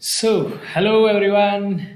So, hello everyone.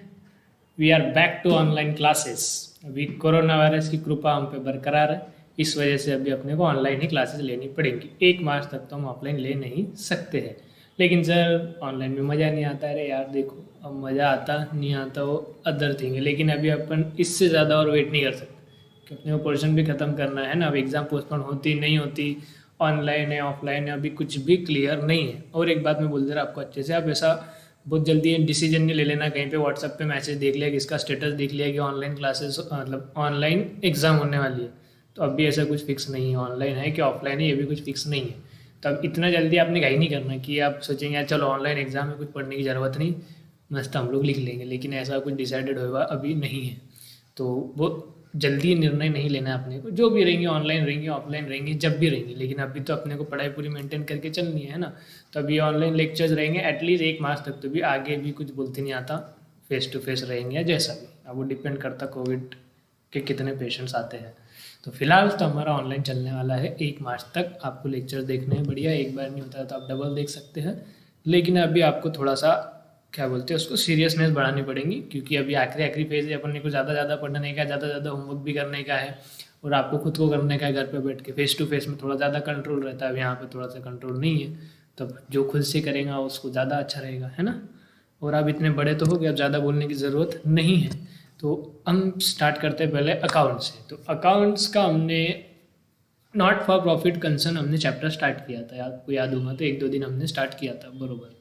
We are back to online classes. अभी corona virus की कृपा हम पे बरकरार है. इस वजह से अभी अपने को ऑनलाइन ही क्लासेस लेनी पड़ेंगी. 1 मार्च तक तो हम ऑफलाइन ले नहीं सकते हैं. लेकिन सर ऑनलाइन में मज़ा नहीं आता. अरे यार देखो, अब मज़ा आता नहीं आता वो अदर थिंग है. लेकिन अभी अपन इससे ज़्यादा और वेट नहीं कर सकते कि अपने को पोर्शन भी ख़त्म करना है ना. अब एग्ज़ाम पोस्टपोन होती नहीं होती, ऑनलाइन है ऑफलाइन है, अभी कुछ भी क्लियर नहीं है. और एक बात मैं बोल दे रहा आपको अच्छे से, आप ऐसा बहुत जल्दी डिसीजन नहीं ले लेना. कहीं पे व्हाट्सएप पे मैसेज देख लिया कि इसका स्टेटस देख लिया कि ऑनलाइन क्लासेस मतलब ऑनलाइन एग्ज़ाम होने वाली है, तो अब भी ऐसा कुछ फिक्स नहीं है. ऑनलाइन है कि ऑफलाइन है ये भी कुछ फिक्स नहीं है. तो अब इतना जल्दी आपने कहीं नहीं करना कि आप सोचेंगे यार चलो ऑनलाइन एग्ज़ाम है, कुछ पढ़ने की ज़रूरत नहीं, मस्त हम लोग लिख लेंगे. लेकिन ऐसा कुछ डिसाइडेड होगा अभी नहीं है. तो वो जल्दी निर्णय नहीं लेना है अपने को. जो भी रहेंगे ऑनलाइन रहेंगे ऑफलाइन रहेंगे जब भी रहेंगे, लेकिन अभी तो अपने को पढ़ाई पूरी मेंटेन करके चलनी है ना. तो अभी ऑनलाइन लेक्चर्स रहेंगे एटलीस्ट 1 मार्च तक. तो भी आगे भी कुछ बोलते नहीं आता, फेस टू फेस रहेंगे या जैसा भी. अब वो डिपेंड करता कोविड के कितने पेशेंट्स आते हैं. तो फिलहाल तो हमारा ऑनलाइन चलने वाला है 1 मार्च तक. आपको लेक्चर्स देखने हैं बढ़िया, एक बार नहीं होता है तो आप डबल देख सकते हैं. लेकिन अभी आपको थोड़ा सा क्या बोलते हैं उसको, सीरियसनेस बढ़ानी पड़ेंगी, क्योंकि अभी आखिरी आखिरी फेज है. अपन को ज़्यादा ज़्यादा पढ़ने का, ज़्यादा ज़्यादा होमवर्क भी करने का है, और आपको खुद को करने का है घर पे बैठ के. फेस टू फेस में थोड़ा ज़्यादा कंट्रोल रहता है, अब यहाँ पे थोड़ा सा कंट्रोल नहीं है. तब जो खुद से करेगा उसको ज़्यादा अच्छा रहेगा, है ना. और आप इतने बड़े तो हो गए, अब ज़्यादा बोलने की ज़रूरत नहीं है. तो हम स्टार्ट करते हैं पहले अकाउंट से. तो अकाउंट्स का हमने नॉट फॉर प्रॉफिट कंसर्न हमने चैप्टर स्टार्ट किया था, आपको याद होगा तो 1-2 दिन हमने स्टार्ट किया था बरोबर.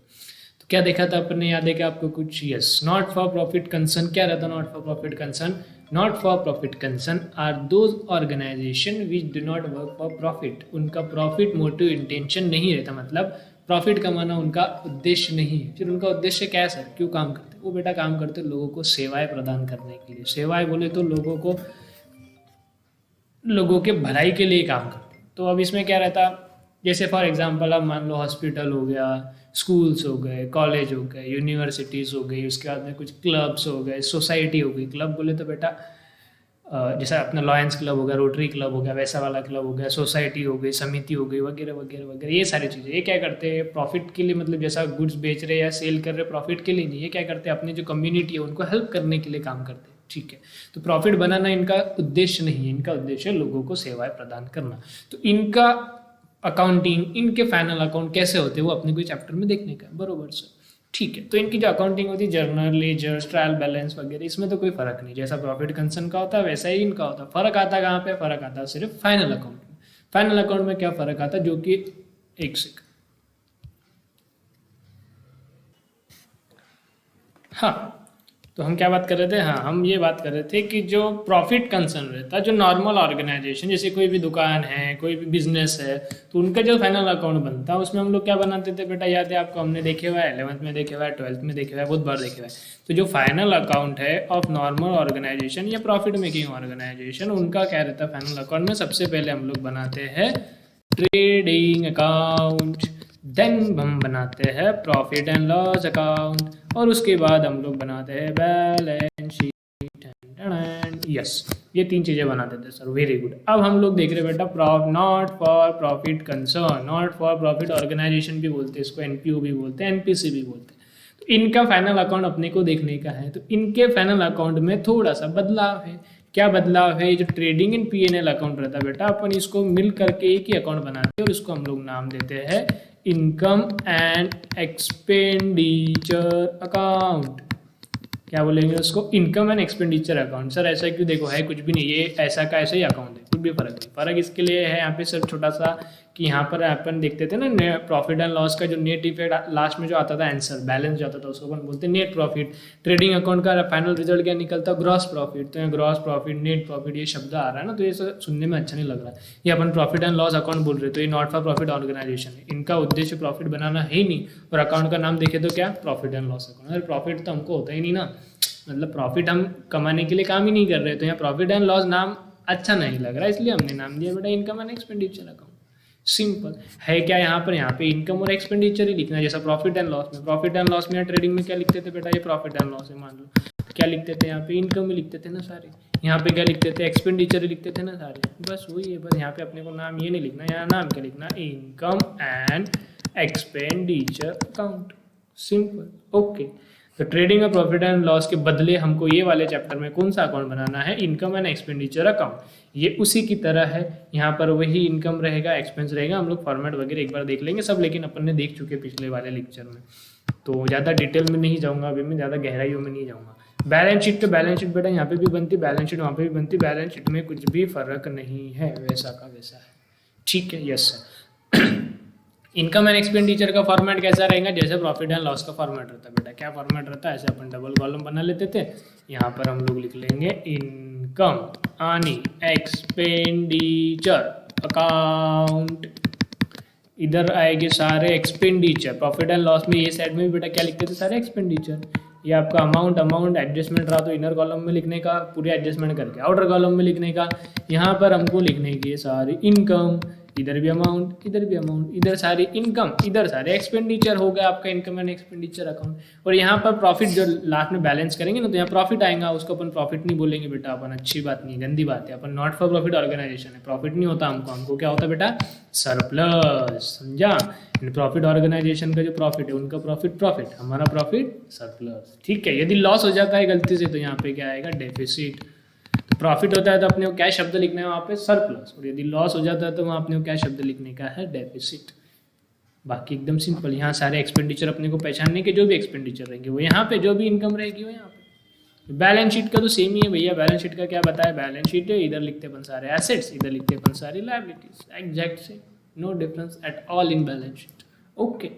तो क्या देखा था अपन ने, याद है क्या आपको कुछ? Yes, not for profit concern क्या रहता है? Not for profit concern, not for profit concern are those organization which do not work for profit. उनका प्रॉफिट मोटिव इंटेंशन नहीं रहता, मतलब प्रॉफिट कमाना उनका उद्देश्य नहीं है. फिर उनका उद्देश्य क्या है सर, क्यों काम करते? वो बेटा काम करते लोगों को सेवाएं प्रदान करने के लिए. सेवाएं बोले तो लोगों के भलाई के लिए काम करते हैं. तो अब इसमें क्या रहता, जैसे फॉर एग्जांपल अब मान लो हॉस्पिटल हो गया, स्कूल्स हो गए, कॉलेज हो गए, यूनिवर्सिटीज़ हो गई, उसके बाद में कुछ क्लब्स हो गए, सोसाइटी हो गई. क्लब बोले तो बेटा जैसा अपना लॉयंस क्लब हो गया, रोटरी क्लब हो गया, वैसा वाला क्लब हो गया, सोसाइटी हो गई, समिति हो गई, वगैरह वगैरह वगैरह. ये सारी चीज़ें ये क्या करते हैं प्रॉफिट के लिए, मतलब जैसा गुड्स बेच रहे या सेल कर रहे प्रॉफिट के लिए नहीं. ये क्या करते हैं अपनी जो कम्युनिटी है उनको हेल्प करने के लिए काम करते हैं. ठीक है, तो प्रॉफिट बनाना इनका उद्देश्य नहीं है. इनका उद्देश्य है लोगों को सेवाएं प्रदान करना. तो इनका अकाउंटिंग, इनके फाइनल अकाउंट कैसे होते हैं वो अपने कोई चैप्टर में देखने का बरोबर सर. ठीक है, तो इनकी जो अकाउंटिंग होती है, जर्नल, लेजर्स, ट्रायल बैलेंस वगैरह, इसमें तो कोई फर्क नहीं. जैसा प्रॉफिट कंसर्न का होता है वैसा ही इनका होता है. फर्क आता है कहाँ पे? फर्क आता है सिर्फ फाइनल अकाउंट में. फाइनल अकाउंट में क्या फर्क आता है, जो कि एक सेकंड, हाँ, तो हम क्या बात कर रहे थे? हाँ, हम ये बात कर रहे थे कि जो प्रॉफिट कंसर्न रहता है, जो नॉर्मल ऑर्गेनाइजेशन, जैसे कोई भी दुकान है, कोई भी बिजनेस है, तो उनका जो फाइनल अकाउंट बनता है उसमें हम लोग क्या बनाते थे बेटा, याद है आपको? हमने देखे हुआ है 11th में, देखे हुआ है 12th में, देखे हुआ है, बहुत बार देखे हुआ है. तो जो फाइनल अकाउंट है ऑफ नॉर्मल ऑर्गेनाइजेशन या प्रॉफिट मेकिंग ऑर्गेनाइजेशन, उनका क्या रहता है फाइनल अकाउंट में? सबसे पहले हम लोग बनाते हैं ट्रेडिंग अकाउंट, देन हम बनाते हैं प्रॉफिट एंड लॉस अकाउंट, और उसके बाद हम लोग बनाते हैं बैलेंस शीट. यस, ये 3 चीज़ें बनाते थे सर. Very good. अब हम लोग देख रहे हैं बेटा not for profit concern, not for profit organization भी बोलते हैं इसको, एनपीओ भी बोलते हैं, एनपीसी भी बोलते हैं. तो इनका फाइनल अकाउंट अपने को देखने का है. तो इनके फाइनल अकाउंट में थोड़ा सा बदलाव है. क्या बदलाव है? जो ट्रेडिंग इन पीएनएल अकाउंट रहता है बेटा, अपन इसको मिल करके एक ही अकाउंट बनाते हैं और इसको हम लोग नाम देते हैं इनकम एंड एक्सपेंडिचर अकाउंट. क्या बोलेंगे उसको? Income and expenditure account. Sir ऐसा क्यों? देखो है कुछ भी नहीं, ये ऐसा का ऐसा ही अकाउंट है, कुछ भी फर्क नहीं. फर्क इसके लिए है यहाँ पे सर छोटा सा, कि यहाँ पर अपन देखते थे ना प्रॉफिट एंड लॉस का जो नेट इफेक्ट लास्ट में जो आता था, आंसर बैलेंस जो आता था, उसको अपन बोलते हैं नेट प्रॉफिट. ट्रेडिंग अकाउंट का फाइनल रिजल्ट क्या निकलता? Gross profit. तो यहाँ ग्रॉस प्रॉफिट, नेट प्रॉफिट, ये शब्द आ रहा है ना, तो ये सुनने में अच्छा नहीं लग रहा है. ये अपन प्रॉफिट एंड लॉस अकाउंट बोल रहे, तो ये नॉट फॉर प्रॉफिट ऑर्गेनाइजेशन है. इनका उद्देश्य प्रॉफिट बनाना है ही नहीं, और अकाउंट का नाम देखे तो क्या? Profit and loss account. अरे प्रॉफिट तो हमको होता ही नहीं ना, मतलब प्रॉफिट हम कमाने के लिए काम ही नहीं कर रहे. तो यहाँ प्रॉफिट एंड लॉस नाम अच्छा नहीं लग रहा, इसलिए हमने नाम दिया बेटा income and expenditure account. Simple है. क्या यहाँ पे इनकम और एक्सपेंडिचर ही लिखना है, जैसा प्रॉफिट एंड लॉस में. प्रॉफिट एंड लॉस में ट्रेडिंग में क्या लिखते थे बेटा? ये प्रॉफिट एंड लॉस है मान लो. क्या लिखते थे यहाँ पे? इनकम ही लिखते थे ना सारे. यहाँ पे क्या लिखते थे? एक्सपेंडिचर ही लिखते थे ना सारे. बस वही है. बस यहाँ पे अपने को नाम ये नहीं लिखना, यहाँ नाम क्या लिखना? Income and expenditure account. Simple. Okay, तो ट्रेडिंग और प्रॉफिट एंड लॉस के बदले हमको ये वाले चैप्टर में कौन सा अकाउंट बनाना है, इनकम एंड एक्सपेंडिचर अकाउंट। ये उसी की तरह है, यहाँ पर वही इनकम रहेगा, एक्सपेंस रहेगा, हम लोग फॉर्मेट वगैरह एक बार देख लेंगे सब, लेकिन अपन ने देख चुके पिछले वाले लेक्चर में, तो ज़्यादा डिटेल में नहीं जाऊँगा अभी, मैं ज़्यादा गहराइयों में नहीं जाऊँगा। बैलेंस शीट तो बैलेंस शीट बेटा यहाँ पे भी बनती, बैलेंस शीट वहाँ पे भी बनती, बैलेंस शीट में कुछ भी फर्क नहीं है, वैसा का वैसा है। ठीक है, yes sir. Income and expenditure का फॉर्मेट कैसा रहेगा, जैसे प्रॉफिट एंड लॉस का फॉर्मेट रहता है बेटा। क्या फॉर्मेट रहता है, ऐसे अपन डबल कॉलम बना लेते थे, यहाँ पर हम लोग लिख लेंगे इनकम आनी एक्सपेंडिचर अकाउंट, इधर आएंगे सारे एक्सपेंडिचर। प्रॉफिट एंड लॉस में ये साइड में भी बेटा क्या लिखते थे, सारे एक्सपेंडिचर। ये आपका अमाउंट एडजस्टमेंट रहा तो इनर कॉलम में लिखने का, पूरे एडजस्टमेंट करके आउटर कॉलम में लिखने का। यहाँ पर हमको लिखने की सारी इनकम, इधर भी अमाउंट, इधर भी अमाउंट, इधर सारी इनकम, इधर सारे एक्सपेंडिचर हो गया आपका इनकम एंड एक्सपेंडिचर अकाउंट। और यहाँ पर प्रॉफिट जो लास्ट में बैलेंस करेंगे ना, तो यहाँ प्रॉफिट आएगा, उसको अपन प्रॉफिट नहीं बोलेंगे बेटा, अपन अच्छी बात नहीं, गंदी बात है, अपन नॉट फॉर प्रॉफिट ऑर्गेनाइजेशन है, प्रॉफिट नहीं होता हमको क्या होता है बेटा, सरप्लस, समझा। प्रॉफिट ऑर्गेनाइजेशन का जो प्रॉफिट है उनका प्रॉफिट, हमारा प्रॉफिट सरप्लस। ठीक है, यदि लॉस हो जाता है गलती से तो यहाँ पे क्या आएगा, डेफिसिट। प्रॉफिट होता है तो अपने को क्या शब्द लिखना है वहाँ पे, सरप्लस, और यदि लॉस हो जाता है तो वहाँ अपने को क्या शब्द लिखने का है, डेफिसिट। बाकी एकदम सिंपल। यहाँ सारे एक्सपेंडिचर अपने को पहचानने के, जो भी एक्सपेंडिचर रहेंगे वो यहाँ पे, जो भी इनकम रहेगी वो यहाँ पे। बैलेंस शीट का तो सेम ही है भैया, बैलेंस शीट का क्या बताया, बैलेंस शीट है, इधर लिखते अपन सारे एसेट्स, इधर लिखते अपन सारी लायबिलिटीज, एग्जैक्ट से, no difference at all in balance sheet. Okay,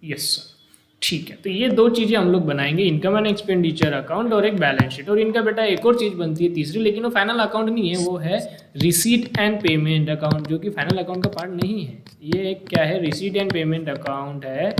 yes sir, ठीक है। तो ये दो चीज़ें हम लोग बनाएंगे, इनकम एंड एक्सपेंडिचर अकाउंट और एक बैलेंस शीट। और इनका बेटा एक और चीज़ बनती है तीसरी, लेकिन वो फाइनल अकाउंट नहीं है, वो है रिसीट एंड पेमेंट अकाउंट, जो कि फाइनल अकाउंट का पार्ट नहीं है। ये एक क्या है, रिसीट एंड पेमेंट अकाउंट है,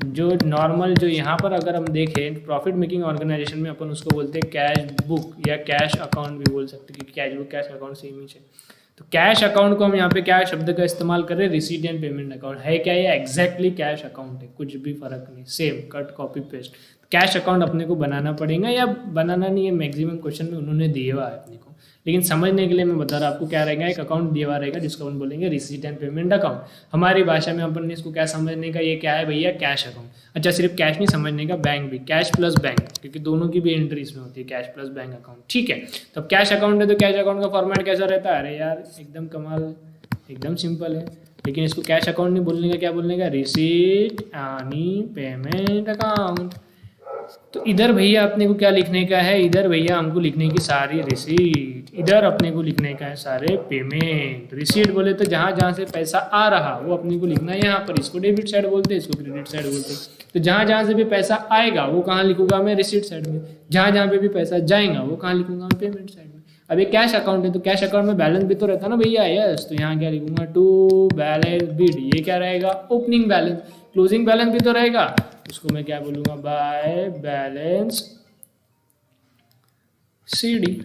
जो नॉर्मल, जो यहाँ पर अगर हम देखें प्रॉफिट मेकिंग ऑर्गेनाइजेशन में अपन उसको बोलते हैं कैश बुक या कैश अकाउंट भी बोल सकते हैं, क्योंकि cash book cash account same ही है। तो कैश अकाउंट को हम यहाँ पे क्या शब्द का इस्तेमाल कर रहे हैं, रिसीट एंड पेमेंट अकाउंट है क्या, ये एग्जैक्टली कैश अकाउंट है, कुछ भी फर्क नहीं, same cut copy paste. Cash account अपने को बनाना पड़ेगा, या बनाना नहीं है, मैक्सिमम क्वेश्चन में उन्होंने दिया हुआ है अपने को, लेकिन समझने के लिए मैं बता रहा आपको क्या रहेगा, एक अकाउंट दिया हुआ रहेगा जिसको हम बोलेंगे रिसीट एंड पेमेंट अकाउंट। हमारी भाषा में अपन ने इसको क्या समझने का, ये क्या है भैया, कैश अकाउंट। अच्छा, सिर्फ कैश नहीं समझने का, बैंक भी, कैश प्लस बैंक, क्योंकि दोनों की भी एंट्री इसमें होती है, कैश प्लस बैंक अकाउंट। ठीक है, तो कैश अकाउंट है तो कैश अकाउंट का फॉर्मेट कैसा रहता है, अरे यार एकदम कमाल, एकदम सिंपल है। लेकिन इसको कैश अकाउंट नहीं बोलने का, क्या बोलने का, रिसीट एनी पेमेंट अकाउंट। तो इधर भैया अपने को क्या लिखने का है, इधर भैया हमको लिखने की सारी रिसीट, इधर अपने को लिखने का है सारे पेमेंट। रिसीट बोले तो जहाँ जहाँ से पैसा आ रहा वो अपने को लिखना है यहाँ पर, इसको डेबिट साइड बोलते हैं, इसको क्रेडिट साइड बोलते हैं। तो जहाँ जहाँ से भी पैसा आएगा वो कहाँ लिखूंगा मैं, रिसीट साइड में। जहाँ जहाँ पे भी पैसा जाएगा वो कहाँ लिखूंगा मैं, पेमेंट साइड में। अब ये कैश अकाउंट है तो कैश अकाउंट में बैलेंस भी तो रहता है ना भैया, यस, तो यहाँ क्या लिखूंगा, टू बैलेंस बीड, ये क्या रहेगा, ओपनिंग बैलेंस। क्लोजिंग बैलेंस भी तो रहेगा, उसको मैं क्या बोलूंगा, बाय बैलेंस सीडी।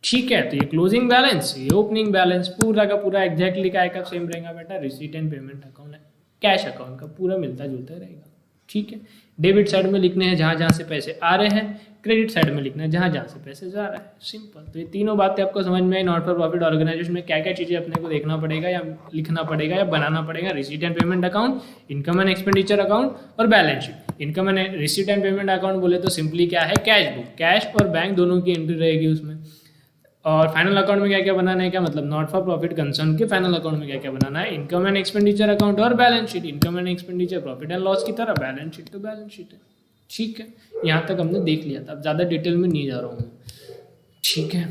ठीक है, तो ये क्लोजिंग बैलेंस, ये ओपनिंग बैलेंस, पूरा का पूरा एग्जैक्टली का एक सेम रहेगा बेटा। रिसीट एंड पेमेंट अकाउंट है, कैश अकाउंट का पूरा मिलता जुलता रहेगा। ठीक है, डेबिट साइड में लिखने हैं जहाँ जहाँ से पैसे आ रहे हैं, क्रेडिट साइड में लिखना है जहाँ जहाँ से पैसे जा रहा है, सिंपल। तो ये तीनों बातें आपको समझ में आई। नॉट फॉर प्रॉफिट ऑर्गेनाइजेशन में क्या क्या चीज़ें अपने को देखना पड़ेगा या लिखना पड़ेगा या बनाना पड़ेगा, receipt and payment account, income and expenditure account और balance sheet. Income and receipt and payment account बोले तो सिंपली क्या है, कैश बुक, कैश और बैंक दोनों की एंट्री रहेगी उसमें। और फाइनल अकाउंट में क्या क्या बनाना है, क्या मतलब, नॉट फॉर प्रॉफिट कंसर्न के फाइनल अकाउंट में क्या क्या बनाना है, इनकम एंड एक्सपेंडिचर अकाउंट और balance sheet. Income and expenditure profit and loss की तरह, बैलेंस शीट तो बैलेंस शीट है। ठीक है, यहाँ तक हमने देख लिया था, अब ज़्यादा डिटेल में नहीं जा रहा हूँ। ठीक है,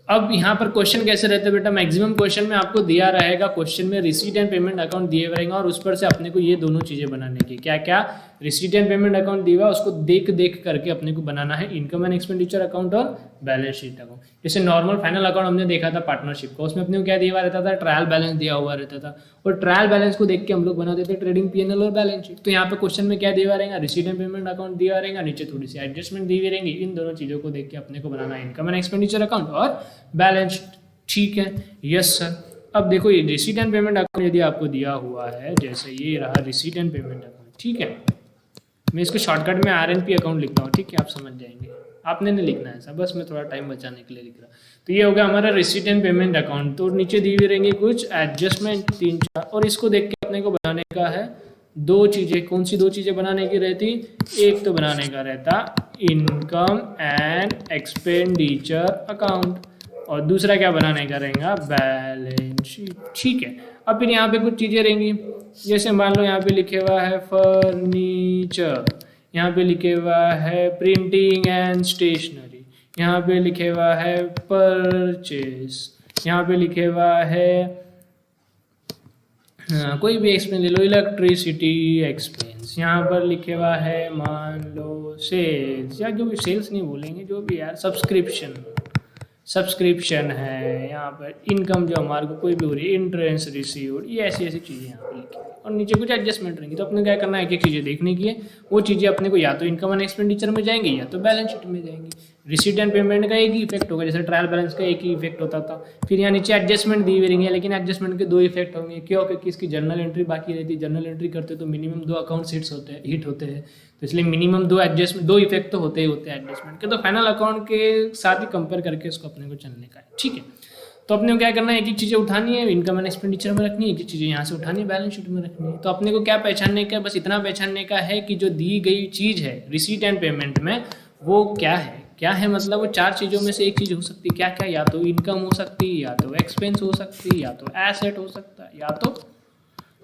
अब यहाँ पर क्वेश्चन कैसे रहते हैं बेटा, मैक्सिमम क्वेश्चन में आपको दिया रहेगा, क्वेश्चन में रिसीट एंड पेमेंट अकाउंट दिए रहेंगे और उस पर से अपने को ये दोनों चीज़ें बनाने की, क्या क्या, रिसीट एंड पेमेंट अकाउंट दिया हुआ उसको देख देख करके अपने को बनाना है इनकम एंड एक्सपेंडिचर अकाउंट और बैलेंस शीट अकाउंट। जैसे नॉर्मल फाइनल अकाउंट हमने देखा था पार्टनरशिप का, उसमें अपने को क्या दिया हुआ रहता था, ट्रायल बैलेंस दिया हुआ रहता था, और ट्रायल बैलेंस को देख के हम लोग बनाते थे ट्रेडिंग पीएनएल और बैलेंस शीट। तो यहाँ पे क्वेश्चन में क्या दिया हुआ रहेगा, रिसीट एंड पेमेंट अकाउंट दिया रहेगा, नीचे थोड़ी सी एडजस्टमेंट दी हुई रहेंगी, इन दोनों चीज़ों को देख के अपने को बनाना है इनकम एंड एक्सपेंडिचर अकाउंट और बैलेंस शीट। ठीक है, यस सर। अब देखो ये रिसीट एंड पेमेंट अकाउंट यदि आपको दिया हुआ है, जैसे ये रहा रिसीट एंड पेमेंट अकाउंट, ठीक है, मैं इसको शॉर्टकट में आरएनपी अकाउंट लिखता हूँ, ठीक है, आप समझ जाएंगे, आपने नहीं लिखना है ऐसा, बस मैं थोड़ा टाइम बचाने के लिए लिख रहा। तो ये हो गया हमारा रिसीट एंड पेमेंट अकाउंट। तो नीचे दी हुई रहेंगे कुछ एडजस्टमेंट 3-4, और इसको देख के अपने को बनाने का है दो चीज़ें, कौन सी दो चीज़ें बनाने की रहती? एक तो बनाने का रहता इनकम एंड एक्सपेंडिचर अकाउंट, और दूसरा क्या बनाने का रहेगा? Balance sheet. ठीक है, अब फिर यहाँ पे कुछ चीज़ें रहेंगी, जैसे मान लो यहाँ पे लिखे हुआ है फर्नीचर, यहाँ पे लिखे हुआ है प्रिंटिंग एंड स्टेशनरी, यहाँ पे लिखे हुआ है परचेस, यहाँ पे लिखे हुआ है कोई भी एक्सपेंस ले लो, इलेक्ट्रिसिटी एक्सपेंस, यहाँ पर लिखे हुआ है मान लो सेल्स, या जो भी सेल्स नहीं बोलेंगे, जो भी यार सब्सक्रिप्शन है, यहाँ पर इनकम जो हमारे को कोई भी हो रही है, इंट्रेंस रिसीव्ड, ये ऐसी ऐसी चीज़ें यहाँ पर लिखी है, और नीचे कुछ एडजस्टमेंट रहेंगी। तो अपने क्या करना है, एक एक चीज़ें देखने की है, वो चीज़ें अपने को या तो इनकम एंड एक्सपेंडिचर में जाएंगी या तो बैलेंस शीट में जाएंगी। रिसीट एंड पेमेंट का एक ही इफेक्ट होगा, जैसे ट्रायल बैलेंस का एक ही इफेक्ट होता था। फिर यहाँ नीचे एडजस्टमेंट दी हुई रहेंगे, लेकिन एडजस्टमेंट के दो इफेक्ट होंगे, क्यों? क्योंकि इसकी जर्नल एंट्री बाकी रहती है, जर्नल एंट्री करते तो मिनिमम 2 अकाउंट हिट होते हैं, तो इसलिए मिनिमम 2 इफेक्ट तो होते ही होते हैं एडजस्टमेंट के। तो फाइनल अकाउंट के साथ ही कंपेयर करके इसको अपने को चलने का है। ठीक है, तो अपने को क्या करना है, एक एक चीज़ें उठानी है, इनकम एंड एक्सपेंडिचर में रखनी है, एक एक चीज़ें यहाँ से उठानी है, बैलेंस शीट में रखनी है। तो अपने को क्या पहचानने का है? बस इतना पहचानने का है कि जो दी गई चीज़ है रिसीट एंड पेमेंट में, वो क्या है मतलब वो 4 चीज़ों में से एक चीज़ हो सकती है। क्या क्या? या तो इनकम हो सकती है, या तो एक्सपेंस हो सकती है, या तो एसेट हो सकता है, या तो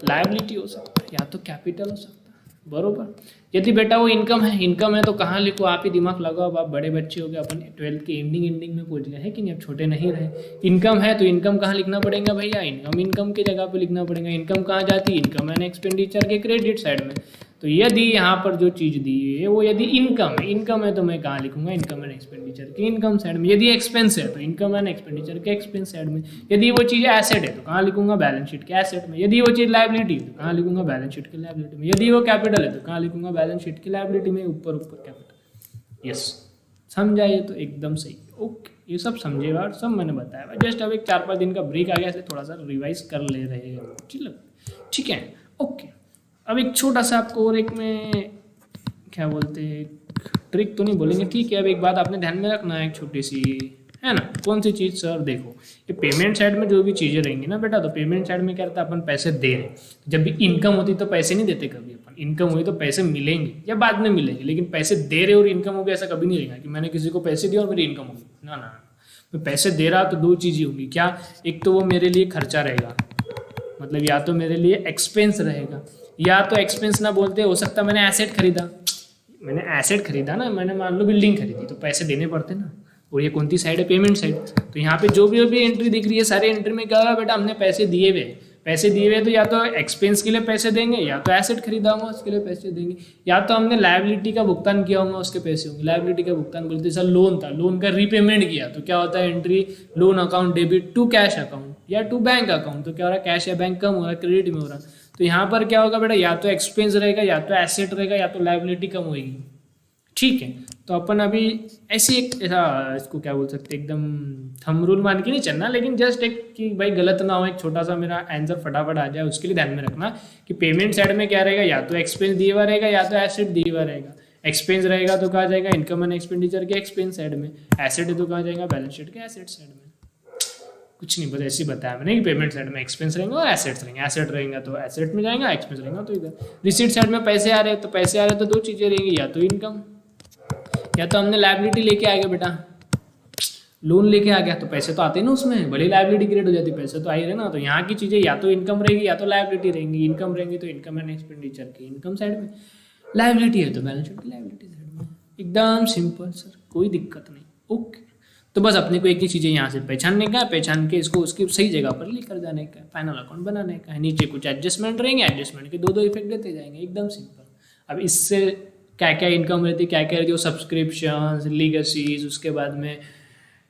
लायबिलिटी हो सकता है, या तो कैपिटल हो सकता है। बरोबर। यदि बेटा वो इनकम है तो कहाँ लिखो? आप ही दिमाग लगाओ, अब आप बड़े बच्चे हो गए, अपन 12th के एंडिंग में पहुंच गए हैं कि नहीं, अब छोटे नहीं रहे। इनकम है तो इनकम कहाँ लिखना पड़ेगा भैया? इनकम की जगह पे लिखना पड़ेगा। इनकम कहाँ जाती है? इनकम एंड एक्सपेंडिचर के क्रेडिट साइड में। तो यदि यहाँ पर जो चीज़ दी है वो यदि इनकम है तो मैं कहाँ लिखूंगा? इनकम एंड एक्सपेंडिचर के इनकम साइड में। यदि एक्सपेंस है तो इनकम एंड एक्सपेंडिचर के एक्सपेंस साइड में। यदि वो चीज़ एसेट है तो कहाँ लिखूंगा? बैलेंस शीट के एसेट में। यदि वो चीज़ लायबिलिटी है तो कहाँ लिखूंगा? बैलेंस शीट के लायबिलिटी में। यदि वो कैपिटल है तो कहाँ लिखूंगा? बैलेंस शीट की लायबिलिटी में, ऊपर कैपिटल। यस, समझा? ये तो एकदम सही। ओके, ये सब समझेगा और सब मैंने बताया। जस्ट अब एक 4-5 दिन का ब्रेक आ गया, इसलिए थोड़ा सा रिवाइज कर ले रहे हैं। ठीक है, ओके। अब एक छोटा सा आपको और एक में क्या बोलते हैं, ट्रिक तो नहीं बोलेंगे, ठीक है। अब एक बात आपने ध्यान में रखना है, एक छोटी सी, है ना। कौन सी चीज़ सर? देखो, ये पेमेंट साइड में जो भी चीज़ें रहेंगी ना बेटा, तो पेमेंट साइड में क्या रहता है, अपन पैसे दे रहे हैं। जब भी इनकम होती तो पैसे नहीं देते कभी अपन। इनकम हुई तो पैसे मिलेंगे या बाद में मिलेंगे, लेकिन पैसे दे रहे और इनकम होगी ऐसा कभी नहीं रहेगा कि मैंने किसी को पैसे दिए और मेरी इनकम होगी। ना ना, मैं पैसे दे रहा तो 2 चीज़ें होंगी। क्या? एक तो वो मेरे लिए खर्चा रहेगा, मतलब या तो मेरे लिए एक्सपेंस रहेगा, या तो एक्सपेंस ना बोलते हो सकता मैंने एसेट खरीदा ना, मैंने मान लो बिल्डिंग खरीदी, तो पैसे देने पड़ते ना। और ये कौन सी साइड है? Payment side. तो यहाँ पे जो भी एंट्री दिख रही है, सारे एंट्री में क्या होगा बेटा? हमने पैसे दिए हुए, तो या तो एक्सपेंस के लिए पैसे देंगे, या तो एसेट खरीदा होगा उसके लिए पैसे देंगे, या तो हमने लायबिलिटी का भुगतान किया होगा उसके पैसे होंगे। लायबिलिटी का भुगतान बोलते सर लोन था, लोन का रीपेमेंट किया, तो क्या होता है entry? Loan account debit to cash account या टू बैंक अकाउंट। तो क्या हो रहा है? कैश या बैंक कम हो रहा है, क्रेडिट में हो रहा है। तो यहाँ पर क्या होगा बेटा? या तो एक्सपेंस रहेगा, या तो एसेट रहेगा, या तो लायबिलिटी कम होगी। ठीक है, तो अपन अभी ऐसे एक ऐसा इसको क्या बोल सकते हैं, एकदम थंब रूल मान के नहीं चलना, लेकिन जस्ट एक कि भाई गलत ना हो, एक छोटा सा मेरा आंसर फटाफट आ जाए, उसके लिए ध्यान में रखना कि पेमेंट साइड में क्या रहेगा? या तो एक्सपेंस दिया हुआ रहेगा, या तो एसेट दिया हुआ रहेगा। एक्सपेंस रहेगा तो कहाँ जाएगा? इनकम एंड एक्सपेंडिचर के एक्सपेंस साइड में। एसेट है तो कहाँ जाएगा? बैलेंस शीट के एसेट साइड में। कुछ नहीं, बस ऐसे ही बताया मैंने कि पेमेंट साइड में एक्सपेंस रहेंगे और एसेट्स रहेंगे। एसेट रहेगा तो एसेट में जाएगा, एक्सपेंस रहेगा तो इधर। रिसीट साइड में पैसे आ रहे हैं तो 2 चीज़ें रहेंगी, या तो इनकम, या तो हमने लायबिलिटी लेके आ गया बेटा, लोन लेके आ गया, तो पैसे तो आते हैं ना उसमें, भले लायबिलिटी क्रिएट हो जाती है, पैसे तो आ ही रहे ना। तो यहाँ की चीज़ें या तो इनकम रहेगी, या तो लायबिलिटी रहेंगी। इनकम रहेंगी तो इनकम एंड एक्सपेंडिचर की इनकम साइड में, लायबिलिटी है तो बैलेंस शीट की लायबिलिटी साइड में। एकदम सिंपल सर, कोई दिक्कत नहीं। ओके, तो बस अपने को एक ही चीज़ें यहाँ से पहचानने का है, पहचान के इसको उसकी सही जगह पर लेकर जाने का है, फाइनल अकाउंट बनाने का है। नीचे कुछ एडजस्टमेंट रहेंगे, एडजस्टमेंट के 2 इफेक्ट देते जाएंगे, एकदम सिंपल। अब इससे क्या क्या इनकम रहती है, क्या क्या रहती है, सब्सक्रिप्शन, लीगेसीज, उसके बाद में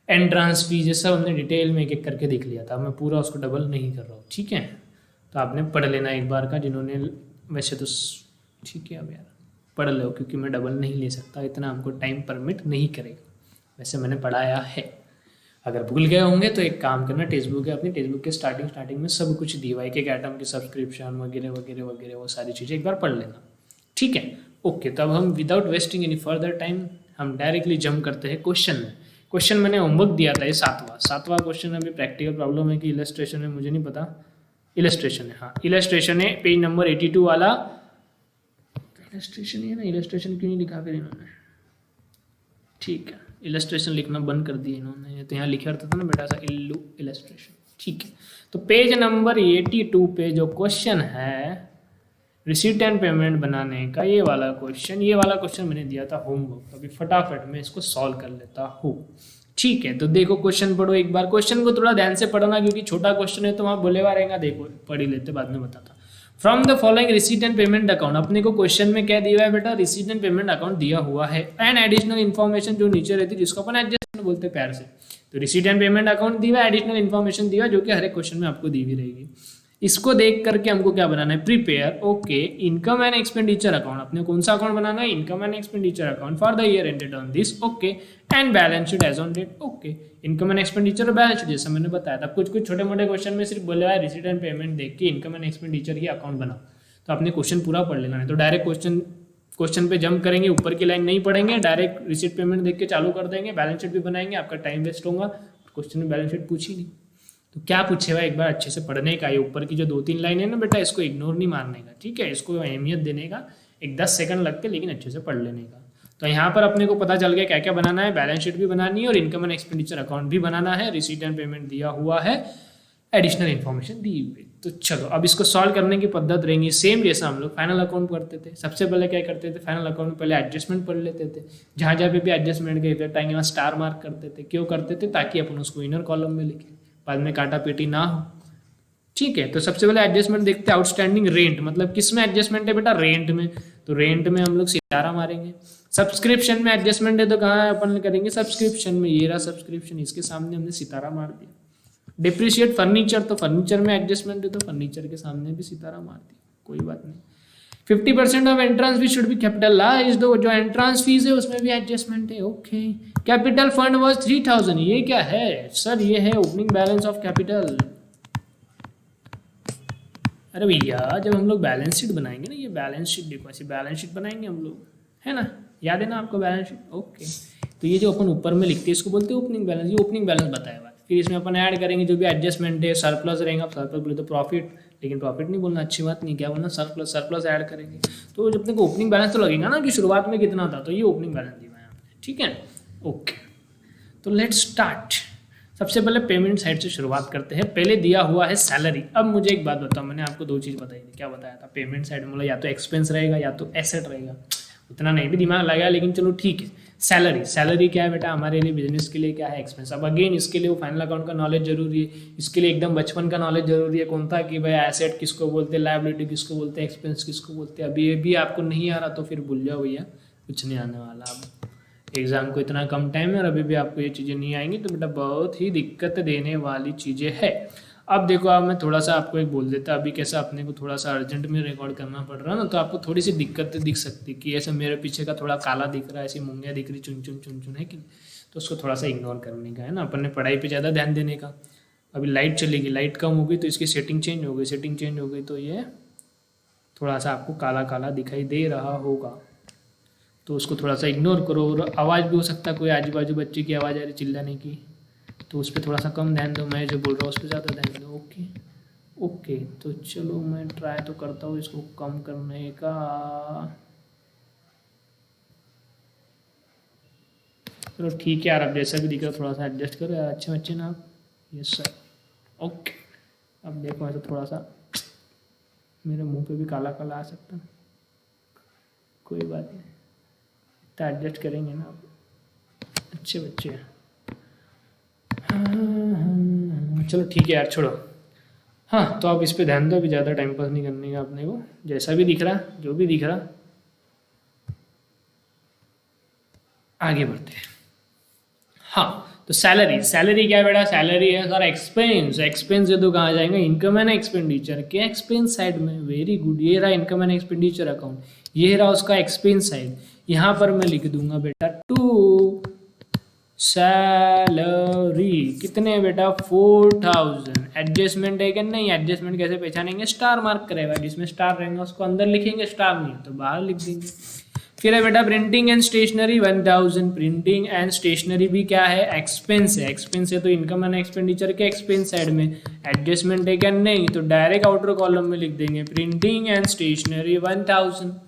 एंट्रांस फीस, ये सब हमने डिटेल में एक एक करके देख लिया था। मैं पूरा उसको डबल नहीं कर रहा हूँ, ठीक है। तो आपने पढ़ लेना एक बार का, जिन्होंने वैसे तो ठीक है, अब यार पढ़ लो, क्योंकि मैं डबल नहीं ले सकता, इतना हमको टाइम परमिट नहीं करेगा। वैसे मैंने पढ़ाया है, अगर भूल गए होंगे तो एक काम करना, टेक्स्टबुक है अपनी, टेक्स्टबुक के स्टार्टिंग में सब कुछ दी हुआ है, एक एटम की सब्सक्रिप्शन वगैरह वगैरह वगैरह, वो सारी चीज़ें एक बार पढ़ लेना, ठीक है। ओके, तो अब हम without wasting any further time हम डायरेक्टली जंप करते हैं क्वेश्चन में। क्वेश्चन मैंने होमवर्क दिया था, ये 7वां क्वेश्चन। अभी प्रैक्टिकल प्रॉब्लम है कि इलस्ट्रेशन है, मुझे नहीं पता। इलस्ट्रेशन है, हाँ इलस्ट्रेशन है, पेज नंबर 82 वाला इलस्ट्रेशन ही है ना, इलस्ट्रेशन क्यों नहीं लिखा फिर इन्होंने? ठीक है, इलस्ट्रेशन लिखना बंद कर दिया इन्होंने, तो यहाँ लिखा रहता था ना बेटा सा इल्लू इलस्ट्रेशन। ठीक है, तो पेज नंबर 82 पे जो क्वेश्चन है रिसीट एंड पेमेंट बनाने का, ये वाला क्वेश्चन मैंने दिया था होमवर्क। अभी फटाफट मैं इसको सॉल्व कर लेता हूँ। ठीक है, तो देखो क्वेश्चन पढ़ो एक बार, क्वेश्चन को थोड़ा ध्यान से पढ़ना क्योंकि छोटा क्वेश्चन है तो वहाँ बोलेवा रहेगा। देखो पढ़ ही लेते, बाद में बताता। From the following receipt and payment account, अपने को क्वेश्चन में क्या दिया है बेटा, रिसीट एंड पेमेंट अकाउंट दिया हुआ है। एंड एडिशनल इन्फॉर्मेशन जो नीचे रहती है जिसको अपन एडजस्टमेंट बोलते हैं प्यार से, तो रिसीट एंड पेमेंट अकाउंट दिया, एडिशनल इन्फॉर्मेशन दिया जो कि हर एक क्वेश्चन में आपको दी हुई रहेगी। इसको देख करके हमको क्या बनाना है, prepare okay income and expenditure account. अपने कौन सा अकाउंट बनाना है, income and expenditure account for the year ended on this okay, and balance sheet as on date okay. Income and expenditure और बैलेंस शीट जैसा मैंने बताया था। कुछ कुछ छोटे मोटे क्वेश्चन में सिर्फ बोले हुआ है रिसीट एंड पेमेंट देख के income and expenditure he account बनाओ, तो आपने क्वेश्चन पूरा पढ़ लेना है। तो डायरेक्ट क्वेश्चन पे जंप करेंगे, ऊपर की लाइन नहीं पढ़ेंगे, डायरेक्ट रिसीट पेमेंट देख के चालू कर देंगे, बैलेंस शीट भी बनाएंगे, आपका टाइम वेस्ट होगा। क्वेश्चन में बैलेंस शीट पूछी नहीं तो क्या पूछेगा, एक बार अच्छे से पढ़ने का। ये ऊपर की जो 2-3 लाइन है ना बेटा, इसको इग्नोर नहीं मारने का, ठीक है, इसको अहमियत देने का, एक 10 सेकंड लगते लेकिन अच्छे से पढ़ लेने का। तो यहाँ पर अपने को पता चल गया क्या क्या बनाना है, बैलेंस शीट भी बनानी है और इनकम एंड एक्सपेंडिचर अकाउंट भी बनाना है, रिसीट एंड पेमेंट दिया हुआ है, एडिशनल इन्फॉर्मेशन दी हुई। तो चलो अब इसको सॉल्व करने की पद्धत रहेंगी सेम जैसा हम लोग फाइनल अकाउंट करते थे। सबसे पहले क्या करते थे, फाइनल अकाउंट में पहले एडजस्टमेंट पढ़ लेते थे, जहाँ जहाँ पे भी एडजस्टमेंट के इफेक्ट आएंगे वहाँ स्टार मार्क करते थे। क्यों करते थे, ताकि अपन उसको इनर कॉलम में लिखें, बाद में काटा पेटी ना हो। ठीक है, तो सबसे पहले एडजस्टमेंट देखते हैं। आउटस्टैंडिंग रेंट, मतलब किस में एडजस्टमेंट है बेटा, रेंट में, तो रेंट में हम लोग सितारा मारेंगे। सब्सक्रिप्शन में एडजस्टमेंट है तो कहाँ अपन करेंगे, सब्सक्रिप्शन में, ये रहा सब्सक्रिप्शन, इसके सामने हमने सितारा मार दिया। डिप्रिशिएट फर्नीचर, तो फर्नीचर में एडजस्टमेंट है तो फर्नीचर के सामने भी सितारा मार दिया, कोई बात नहीं। 50% of entrance fees should B capitalised, जो एंट्रेंस फीस है उसमें भी एडजस्टमेंट है ओके। कैपिटल फंड वाज 3000, ये क्या है सर, ये है ओपनिंग बैलेंस ऑफ कैपिटल। अरे भैया जब हम लोग बैलेंस शीट बनाएंगे ना, ये बैलेंस शीट देखो, ऐसी बैलेंस शीट बनाएंगे हम लोग, है ना, याद है ना आपको बैलेंस शीट ओके। तो ये जो अपन ऊपर में लिखते हैं इसको बोलते हैं ओपनिंग बैलेंस, ये ओपनिंग बैलेंस बताया हुआ है। फिर इसमें अपन ऐड करेंगे जो भी एडजस्टमेंट है, सरप्लस रहेगा, सरप्लस बोले तो प्रॉफिट, लेकिन प्रॉफिट नहीं बोलना, अच्छी बात नहीं, क्या बोलना, सरप्लस, सरप्लस ऐड करेंगे। तो जब तक ओपनिंग बैलेंस तो लगेगा ना कि शुरुआत में कितना था, तो ये ओपनिंग बैलेंस दिया है, ठीक है ओके। तो लेट्स स्टार्ट। सबसे पहले पेमेंट साइड से शुरुआत करते हैं। पहले दिया हुआ है सैलरी। अब मुझे एक बात बताओ, मैंने आपको 2 चीज़ बताई थी, क्या बताया था, पेमेंट साइड मतलब या तो एक्सपेंस रहेगा या तो एसेट रहेगा, उतना नहीं भी दिमाग लगाया लेकिन चलो ठीक है। सैलरी क्या है बेटा, हमारे लिए बिजनेस के लिए क्या है, एक्सपेंस। अब अगेन इसके लिए वो फाइनल अकाउंट का नॉलेज जरूरी है, इसके लिए एकदम बचपन का नॉलेज जरूरी है। कौन था कि भाई एसेट किसको बोलते हैं, लायबिलिटी किसको बोलते हैं, एक्सपेंस किसको बोलते हैं। अभी ये भी आपको नहीं आ रहा तो फिर भूल जाओ भैया, कुछ नहीं आने वाला। अब एग्जाम को इतना कम टाइम है और अभी भी आपको ये चीज़ें नहीं आएंगी तो बेटा बहुत ही दिक्कत देने वाली चीज़ें है। अब देखो, अब मैं थोड़ा सा आपको एक बोल देता, अभी कैसा अपने को थोड़ा सा अर्जेंट में रिकॉर्ड करना पड़ रहा है ना, तो आपको थोड़ी सी दिक्कतें दिख सकती कि ऐसे मेरे पीछे का थोड़ा काला दिख रहा है, ऐसी मुंगिया दिख रही, चुन चुन है कि नहीं, तो उसको थोड़ा सा इग्नोर करने का है ना, अपन ने पढ़ाई पे ज़्यादा ध्यान देने का। अभी लाइट चलेगी, लाइट कम होगी तो इसकी सेटिंग चेंज हो गई, तो ये थोड़ा सा आपको काला काला दिखाई दे रहा होगा, तो उसको थोड़ा सा इग्नोर करो। और आवाज़ भी हो सकता है कोई आजू बाजू बच्चे की आवाज़ आ रही चिल्लाने की, तो उस पर थोड़ा सा कम ध्यान दो, मैं जो बोल रहा हूँ उस पर ज़्यादा ध्यान दो ओके। तो चलो मैं ट्राई तो करता हूँ इसको कम करने का। चलो ठीक है यार, अब जैसा भी दिख रहा थोड़ा सा एडजस्ट करो यार, अच्छे बच्चे ना आप। Yes sir okay. अब देखो ऐसा थोड़ा सा मेरे मुंह पे भी काला काला आ सकता, कोई बात नहीं, तो एडजस्ट करेंगे ना आप, अच्छे बच्चे हैं। चलो ठीक है यार, छोड़ो। हाँ तो आप इस पे ध्यान दो, अभी ज़्यादा टाइम पास नहीं करने का अपने को, जैसा भी दिख रहा, जो भी दिख रहा, आगे बढ़ते हैं। हाँ तो सैलरी क्या है बेटा, सैलरी है सारा एक्सपेंस है तो कहाँ जाएंगे, इनकम एंड एक्सपेंडिचर के एक्सपेंस साइड में। वेरी गुड, ये रहा इनकम एंड एक्सपेंडिचर अकाउंट, ये रहा उसका एक्सपेंस साइड। यहाँ पर मैं लिख दूंगा बेटा टू सैलरी, कितने बेटा 4000। एडजस्टमेंट है कि नहीं, एडजस्टमेंट कैसे पहचानेंगे, स्टार मार्क करेगा, जिसमें स्टार रहेगा उसको अंदर लिखेंगे, स्टार नहीं तो बाहर लिख देंगे। फिर है बेटा printing and stationery 1000। Printing and stationery भी क्या है, एक्सपेंस है तो इनकम एंड एक्सपेंडिचर के एक्सपेंस साइड में। एडजस्टमेंट है क्या नहीं, तो डायरेक्ट आउटर कॉलम में लिख देंगे printing and stationery 1000।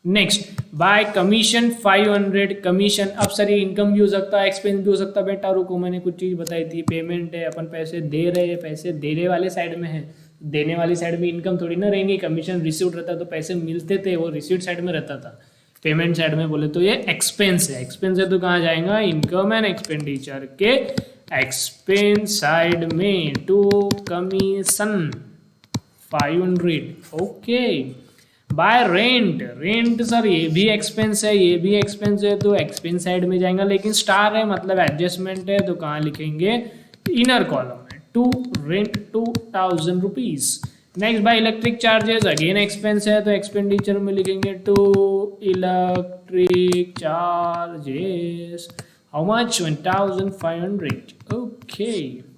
Next, by commission 500 commission. अब सर ये इनकम भी हो सकता है, एक्सपेंस भी हो सकता है। बेटा रुको, मैंने कुछ चीज़ बताई थी, पेमेंट है, अपन पैसे दे रहे हैं, पैसे देने वाले साइड में है, देने वाली साइड में इनकम थोड़ी ना रहेंगी। कमीशन रिसीव्ड रहता तो पैसे मिलते थे, वो रिसीव्ड साइड में रहता था। पेमेंट साइड में बोले तो ये एक्सपेंस है, एक्सपेंस है तो कहाँ जाएगा, इनकम एंड एक्सपेंडिचर के एक्सपेंस साइड में, to commission 500। Okay, by rent, rent sir ये भी एक्सपेंस है, ये भी एक्सपेंस है, तो एक्सपेंस साइड में जाएगा, लेकिन स्टार है मतलब एडजस्टमेंट है, तो कहाँ लिखेंगे, इनर कॉलम में, to rent 2000 rupees. Next, by electric charges, again expense है, तो एक्सपेंडिचर में लिखेंगे to electric charges, how much, 1500। Okay,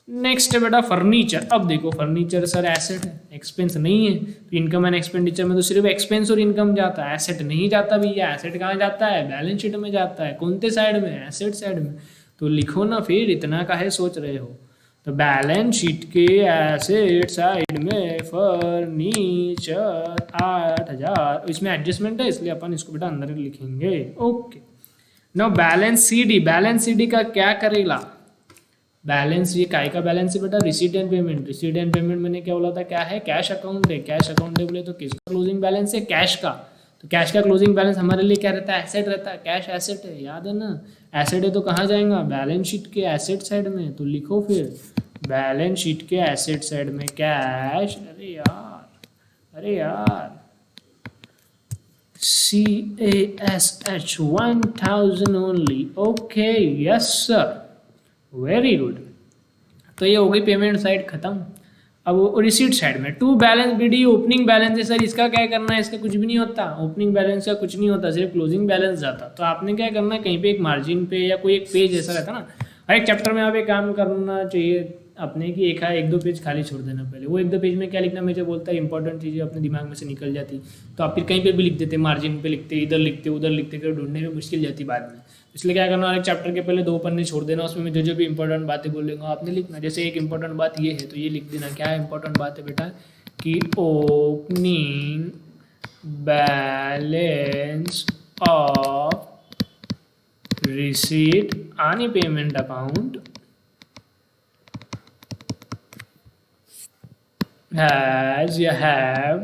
next है बेटा फर्नीचर। अब देखो फर्नीचर सर एसेट है, एक्सपेंस नहीं है, तो इनकम एंड एक्सपेंडिचर में तो सिर्फ एक्सपेंस और इनकम जाता है, एसेट नहीं जाता भैया। एसेट कहाँ जाता है, बैलेंस शीट में जाता है। कौन से साइड में, एसेट साइड में। तो लिखो ना फिर, इतना काहे सोच रहे हो। तो बैलेंस शीट के एसेट साइड में फर्नीचर 8000, इसमें एडजस्टमेंट है इसलिए अपन इसको बेटा अंदर लिखेंगे। Okay, no balance CD, balance CD का क्या करेगा, बैलेंस, ये काय का बैलेंस है बेटा, receipt and payment. Receipt and payment मैंने क्या बोला था, क्या है, कैश अकाउंट है। कैश अकाउंट है बोले तो किसका क्लोजिंग बैलेंस है, कैश का। तो कैश का क्लोजिंग बैलेंस हमारे लिए क्या रहता है, एसेट रहता है। कैश एसेट है, याद है ना, एसेट है तो कहाँ जाएगा, बैलेंस शीट के एसेट साइड में। तो लिखो फिर बैलेंस शीट के एसेट साइड में कैश, अरे यार CASH 1000 only. Okay, yes sir, very good. तो ये हो गई पेमेंट साइड खत्म। अब वो रिसीट साइड में, to balance BD, opening balance है सर, इसका क्या करना है, इसका कुछ भी नहीं होता, ओपनिंग बैलेंस का कुछ नहीं होता, सिर्फ क्लोजिंग बैलेंस जाता। तो आपने क्या करना है, कहीं पे एक मार्जिन पे या कोई एक पेज ऐसा रहता ना, हर एक चैप्टर में आप एक काम करना चाहिए अपने की, एक दो पेज खाली छोड़ देना पहले। वो एक दो पेज में क्या लिखना, मुझे बोलता है इंपॉर्टेंट चीज़ें अपने दिमाग में से निकल जाती, तो आप फिर कहीं पे भी लिख देते, मार्जिन पे लिखते, इधर लिखते, उधर लिखते, फिर ढूंढने में मुश्किल जाती बाद में। इसलिए क्या करना, हर एक चैप्टर के पहले 2 पन्ने छोड़ देना, उसमें मैं जो भी इंपॉर्टेंट बातें बोलूँगा आपने लिखना। जैसे एक इंपॉर्टेंट बात ये है तो ये लिख देना। क्या इंपॉर्टेंट बात है बेटा, कि ओपनिंग बैलेंस ऑफ रिसीट आणि पेमेंट अकाउंट हैज या हैव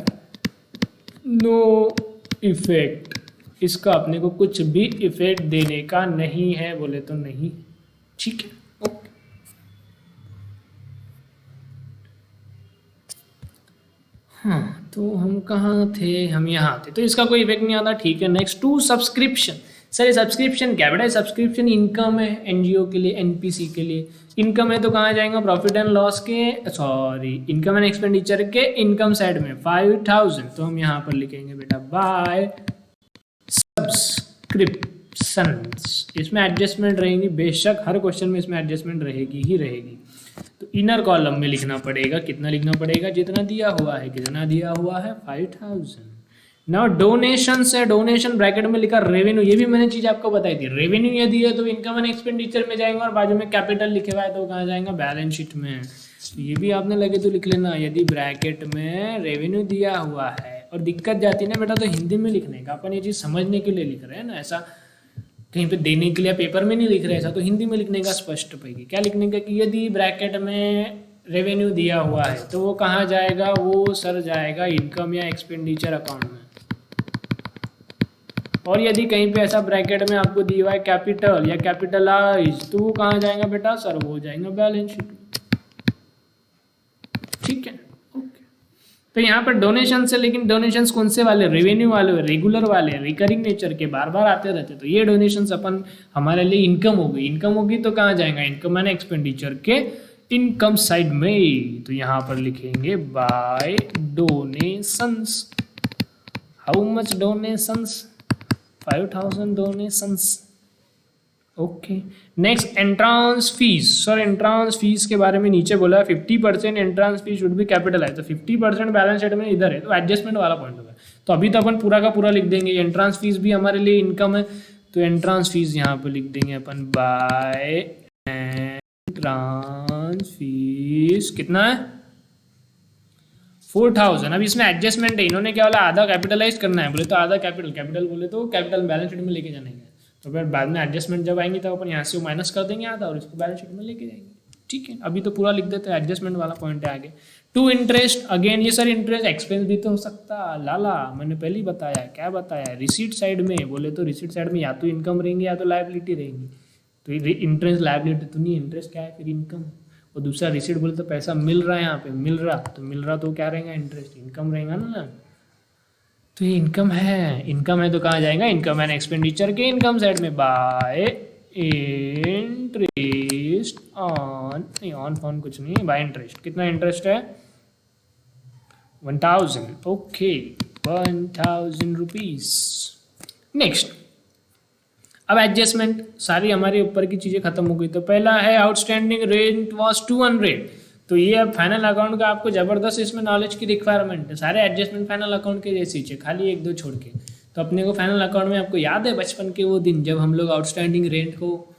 नो इफेक्ट, इसका अपने को कुछ भी इफेक्ट देने का नहीं है, बोले तो नहीं। ठीक है, ओके। हाँ, तो हम कहाँ थे, हम यहाँ थे, तो इसका कोई इफेक्ट नहीं आता। ठीक है, नेक्स्ट, टू सब्सक्रिप्शन। सर ये सब्सक्रिप्शन क्या बेटा, सब्सक्रिप्शन इनकम है एनजीओ के लिए, एनपीसी के लिए। इनकम है तो कहाँ जाएगा, प्रॉफिट एंड लॉस के, सॉरी इनकम एंड एक्सपेंडिचर के इनकम साइड में 5000। तो हम यहाँ पर लिखेंगे बेटा बाय सब्सक्रिप्शंस। इसमें एडजस्टमेंट रहेंगी बेशक, हर क्वेश्चन में इसमें एडजस्टमेंट रहेगी ही रहेगी। तो इनर कॉलम में लिखना पड़ेगा, कितना लिखना पड़ेगा, जितना दिया हुआ है, कितना दिया हुआ है 5000। नाउ डोनेशन से, डोनेशन ब्रैकेट में लिखा रेवेन्यू, ये भी मैंने चीज आपको बताई थी। रेवेन्यू यदि है तो इनकम एंड एक्सपेंडिचर में जाएंगे, और बाजू में कैपिटल लिखे हुआ है तो कहाँ जाएगा, बैलेंस शीट में। तो ये भी आपने लगे तो लिख लेना, यदि ब्रैकेट में रेवेन्यू दिया हुआ है। और दिक्कत जाती है ना बेटा तो हिंदी में लिखने का, अपन ये चीज समझने के लिए लिख रहे हैं ना, ऐसा कहीं पे देने के लिए पेपर में नहीं लिख रहे, ऐसा तो हिंदी में लिखने का स्पष्ट पाएगी। क्या लिखने का, कि यदि ब्रैकेट में रेवेन्यू दिया हुआ है तो वो कहाँ जाएगा, वो सर जाएगा इनकम या एक्सपेंडिचर अकाउंट में। और यदि कहीं पे ऐसा ब्रैकेट में आपको दिया हुआ है कैपिटल या कैपिटलाइज, तो वो कहाँ जाएगा बेटा, सर वो जाएगा बैलेंस शीट में। ठीक है, ओके। तो यहाँ पर डोनेशन से, लेकिन डोनेशन कौन से वाले, रेवेन्यू वाले, रेगुलर वाले, रिकरिंग नेचर के, बार बार आते रहते, तो ये डोनेशन अपन हमारे लिए इनकम होगी। इनकम होगी तो कहाँ जाएगा, इनकम एंड एक्सपेंडिचर के इनकम साइड में। तो यहाँ पर लिखेंगे by donations, how much donations, 5000 donations. Okay, next entrance fees. Sir entrance fees के बारे में नीचे बोला 50% entrance fees should be capitalize, तो 50% बैलेंस शीट में इधर है, तो एडजस्टमेंट वाला पॉइंट होगा। तो अभी तो अपन पूरा का पूरा लिख देंगे, एंट्रांस फीस भी हमारे लिए इनकम है, तो एंट्रांस फीस यहाँ पर लिख देंगे अपन बाय एंट्रांस फीस, कितना है 4000। अब इसमें एडजस्टमेंट है, इन्होंने क्या बोला आधा कैपिटलाइज करना है, बोले तो आधा कैपिटल बोले तो कैपिटल बैलेंस शीट में लेके जाना है। तो फिर बाद में एडजस्टमेंट जब आएंगे तब अपन यहाँ से माइनस कर देंगे आधा और इसको बैलेंस शीट में लेके जाएंगे। ठीक है, अभी तो पूरा लिख देते हैं, एडजस्टमेंट वाला पॉइंट है आगे। टू इंटरेस्ट, अगेन ये सर इंटरेस्ट एक्सपेंस भी तो हो सकता लाला, मैंने पहले ही बताया। क्या बताया? रिसीट साइड में, बोले तो रिसीट साइड में या तो इनकम रहेंगे या तो लायबिलिटी रहेंगी। तो इंटरेस्ट लायबिलिटी तो नहीं, इंटरेस्ट क्या है फिर इनकम। और दूसरा रिसीट बोले तो पैसा मिल रहा है, यहाँ पे मिल रहा तो क्या रहेगा? इंटरेस्ट, इनकम रहेगा ना। तो ये इनकम है तो कहाँ जाएगा? इनकम एंड एक्सपेंडिचर के इनकम साइड में, बाय इंटरेस्ट ऑन, नहीं ऑन फोन कुछ नहीं, बाय इंटरेस्ट। कितना इंटरेस्ट है? 1000। Okay, 1000 rupees. नेक्स्ट, अब एडजस्टमेंट सारी हमारी ऊपर की चीज़ें खत्म हो गई। तो पहला है आउटस्टैंडिंग रेंट वाज 200। तो ये अब फाइनल अकाउंट का आपको जबरदस्त इसमें नॉलेज की रिक्वायरमेंट है। सारे एडजस्टमेंट फाइनल अकाउंट के जैसे ही, खाली एक दो छोड़ के। तो अपने को फाइनल अकाउंट में आपको याद है बचपन के वो दिन जब हम लोग आउटस्टैंडिंग रेंट को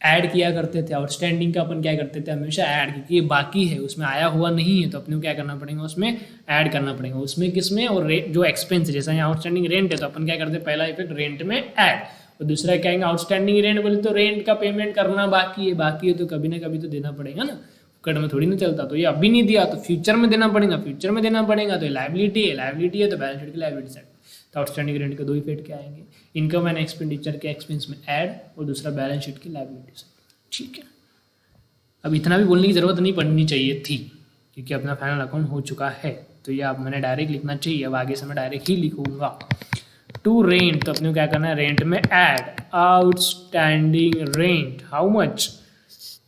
ऐड किया करते थे। आउटस्टैंडिंग का अपन क्या करते थे? हमेशा ऐड, क्योंकि ये बाकी है, उसमें आया हुआ नहीं है, तो अपने को क्या करना पड़ेगा? उसमें ऐड करना पड़ेगा। उसमें किसमें? और जो एक्सपेंस है, जैसा यहाँ आउटस्टैंडिंग रेंट है तो अपन क्या करते हैं? पहला इफेक्ट रेंट में ऐड, और दूसरा क्या कहेंगे? आउटस्टैंडिंग रेंट बोले तो रेंट का पेमेंट करना बाकी है तो कभी ना कभी तो देना पड़ेगा ना, कट में थोड़ी ना चलता। तो ये अभी नहीं दिया तो फ्यूचर में देना पड़ेगा, तो लायबिलिटी है तो बैलेंस शीट की लायबिलिटी साइड। तो आउटस्टैंडिंग रेंट के दो इफेक्ट क्या आएंगे? इनकम एंड एक्सपेंडिचर के एक्सपेंस में ऐड और दूसरा बैलेंस शीट की लायबिलिटी साइड। ठीक है, अब इतना भी बोलने की जरूरत नहीं पड़नी चाहिए थी क्योंकि अपना फाइनल अकाउंट हो चुका है। तो ये अब मैंने डायरेक्ट लिखना चाहिए, अब आगे से मैं डायरेक्ट ही लिखूंगा। टू रेंट, तो अपने को क्या करना है? रेंट में add outstanding rent, how much?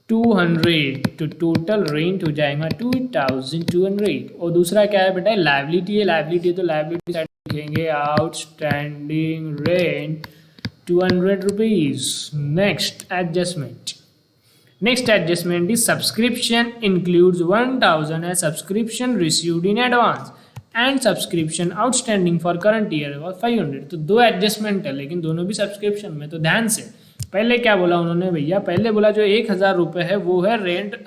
200। तो टोटल रेंट हो जाएगा 2200। और दूसरा क्या है बेटा? लायबिलिटी है, तो लायबिलिटी साइड लिखेंगे outstanding rent 200 rupees. Next adjustment is subscription includes 1000 as subscription received in advance and subscription outstanding for current year was 500। तो दो एडजस्टमेंट है लेकिन दोनों भी सब्सक्रिप्शन में। तो ध्यान से, पहले क्या बोला उन्होंने भैया? पहले बोला जो 1000 रुपये है वो है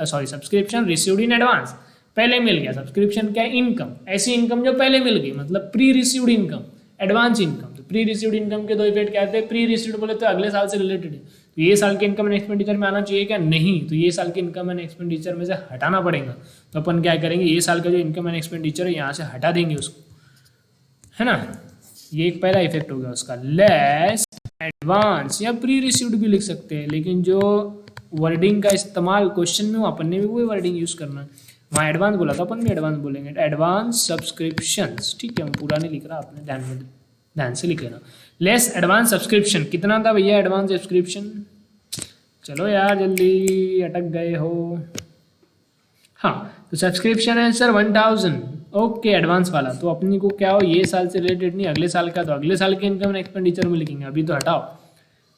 सब्सक्रिप्शन रिसीव्ड इन एडवांस, पहले मिल गया। सब्सक्रिप्शन क्या है? इनकम, ऐसी इनकम जो पहले मिल गई, मतलब pre received income, advance income. तो प्री रिसीव्ड इनकम के दो इफेक्ट क्या आते हैं? प्री रिसीव्ड बोले तो अगले साल से रिलेटेड है, तो ये साल के इनकम एंड एक्सपेंडिचर में आना चाहिए क्या? नहीं, तो ये साल के इनकम एंड एक्सपेंडिचर में से हटाना पड़ेगा। तो अपन क्या करेंगे? ये साल का जो इनकम एंड एक्सपेंडिचर है यहाँ से हटा देंगे उसको, है ना। ये एक पहला इफेक्ट हो गया उसका। लेस एडवांस या प्री रिसीव्ड भी लिख सकते हैं, लेकिन जो वर्डिंग का इस्तेमाल क्वेश्चन में अपन ने भी वही वर्डिंग यूज करना है। वहाँ एडवांस बोला था, अपन भी एडवांस बोलेंगे, एडवांस सब्सक्रिप्शंस। ठीक है, मैं पूरा नहीं लिख रहा, आपने ध्यान से लिख लेना। लेस एडवांस सब्सक्रिप्शन, कितना था भैया एडवांस सब्सक्रिप्शन? चलो यार जल्दी, अटक गए हो। हाँ, तो सब्सक्रिप्शन है सर 1000। ओके, एडवांस वाला। तो अपनी को क्या हो? ये साल से रिलेटेड नहीं, अगले साल का, तो अगले साल के इनकम एंड एक्सपेंडिचर में लिखेंगे, अभी तो हटाओ।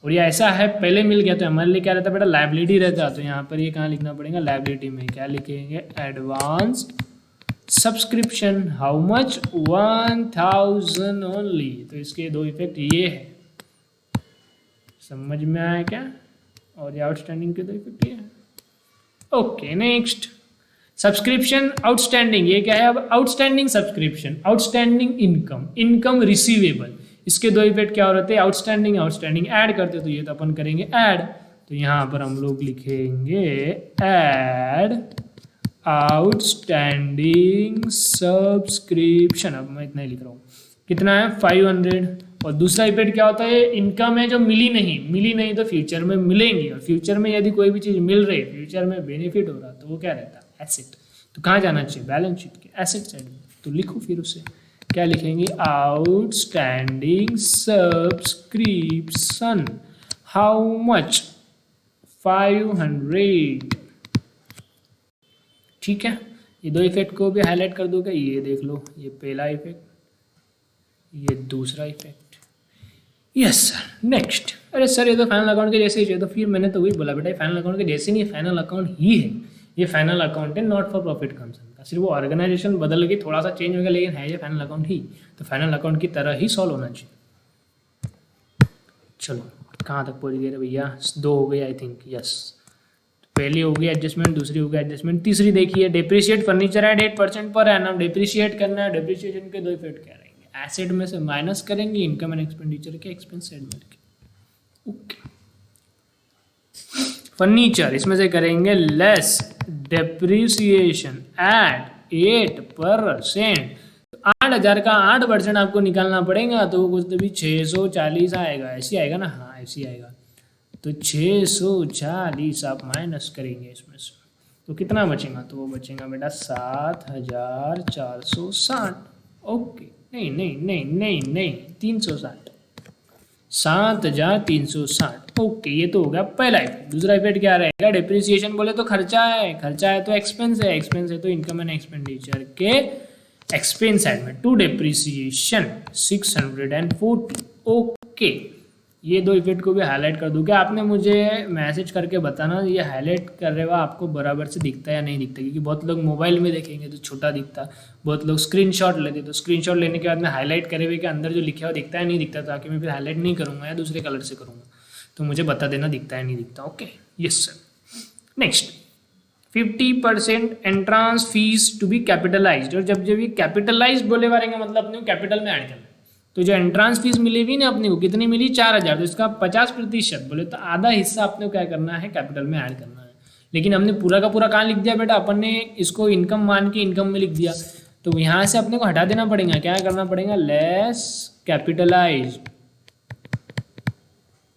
और ये ऐसा है पहले मिल गया तो हमारे लिए क्या रहता है बेटा? लायबिलिटी रहता। तो यहाँ पर ये कहाँ लिखना पड़ेगा? लायबिलिटी में क्या लिखेंगे? Advance subscription, how much? 1000 only. तो इसके दो इफेक्ट ये है, समझ में आया क्या? और ये आउटस्टैंडिंग के दो इफेक्ट ये है। Okay, next subscription outstanding. ये क्या है? अब outstanding subscription, outstanding income receivable, इसके दो इफेक्ट क्या हो रहे थे? आउटस्टैंडिंग ऐड करते, तो ये तो अपन करेंगे ऐड। तो यहाँ पर हम लोग लिखेंगे ऐड आउटस्टैंडिंग सब्सक्रिप्शन। अब मैं इतना ही लिख रहा हूँ, कितना है? 500। और दूसरा इफेक्ट क्या होता है? इनकम है जो मिली नहीं तो फ्यूचर में मिलेंगी, और फ्यूचर में यदि कोई भी चीज़ मिल रही है, फ्यूचर में बेनिफिट हो रहा, तो वो क्या रहता है? एसेट। तो कहाँ जाना चाहिए? बैलेंस शीट के एसेट साइड में। तो लिखो फिर उसे, क्या लिखेंगे? Outstanding subscription, how much? 500। ठीक है, ये दो इफेक्ट को भी हाईलाइट कर दोगे। ये देख लो, ये पहला इफेक्ट, ये दूसरा इफेक्ट। Yes sir, next. अरे सर ये तो फाइनल अकाउंट के जैसे ही चाहिए। तो फिर मैंने तो वही बोला बेटा, फाइनल अकाउंट के जैसे नहीं, फाइनल अकाउंट ही है ये। फाइनल अकाउंट है नॉट फॉर प्रॉफिट कंसर्न का, सिर्फ वो ऑर्गेनाइजेशन बदल गई, थोड़ा सा चेंज हो गया, लेकिन है ये फाइनल अकाउंट ही। तो फाइनल अकाउंट की तरह ही सॉल्व होना चाहिए। चलो कहाँ तक पहुँच गए भैया? 2 हो गए आई थिंक, यस। पहली होगी एडजस्टमेंट, दूसरी होगी एडजस्टमेंट, तीसरी देखिए depreciate furniture eight 8% per annum. Depreciate करना है, डेप्रिशिएशन के दो इफेक्ट क्या रहेंगे, एसेट में से माइनस करेंगे इनकम एंड एक्सपेंडिचर के एक्सपेंस साइड में रखेंगे। ओके, फर्नीचर इसमें से करेंगे लेस डेप्रिसिएशन एट 8%। 8,000 का 8% आपको निकालना पड़ेगा, तो वो कुछ भी 640 आएगा, ऐसी आएगा ना, हाँ ऐसी आएगा। तो 640 आप माइनस करेंगे इसमें से, तो कितना बचेगा, तो वो बचेगा बेटा 7,460। ओके, नहीं नहीं नहीं नहीं नहीं 360, 7,360। ओके, ये तो हो गया पहला इफेक्ट। दूसरा इफेक्ट क्या रहेगा, डेप्रिसिएशन बोले तो खर्चा है, खर्चा है तो एक्सपेंस है, एक्सपेंस है तो इनकम एंड एक्सपेंडिचर के एक्सपेंस साइड में टू डेप्रिसिएशन 640। ओके, ये दो इफेक्ट को भी हाईलाइट कर दूं क्या, आपने मुझे मैसेज करके बताना ये हाईलाइट कर रहे हो आपको बराबर से दिखता है या नहीं दिखता, क्योंकि बहुत लोग मोबाइल में देखेंगे तो छोटा दिखता, बहुत लोग स्क्रीनशॉट लेते, तो स्क्रीनशॉट लेने के बाद में हाईलाइट करे हुए के अंदर जो लिखा हुआ दिखता है नहीं दिखता, ताकि मैं फिर हाईलाइट नहीं करूँगा या दूसरे कलर से करूँगा, तो मुझे बता देना दिखता है नहीं दिखता। Okay, yes sir. Next 50% entrance fees to be capitalized, और जब जब ये कैपिटलाइज्ड बोले बारे का मतलब अपने को कैपिटल में ऐड करना है, तो जो एंट्रांस फीस मिलेगी ना अपने को कितनी मिली 4,000, तो इसका 50% बोले तो आधा हिस्सा अपने को क्या करना है, कैपिटल में ऐड करना है। लेकिन हमने पूरा का पूरा कहाँ लिख दिया बेटा, अपन ने इसको इनकम मान के इनकम में लिख दिया, तो यहाँ से अपने को हटा देना पड़ेगा, क्या करना पड़ेगा, लेस कैपिटलाइज।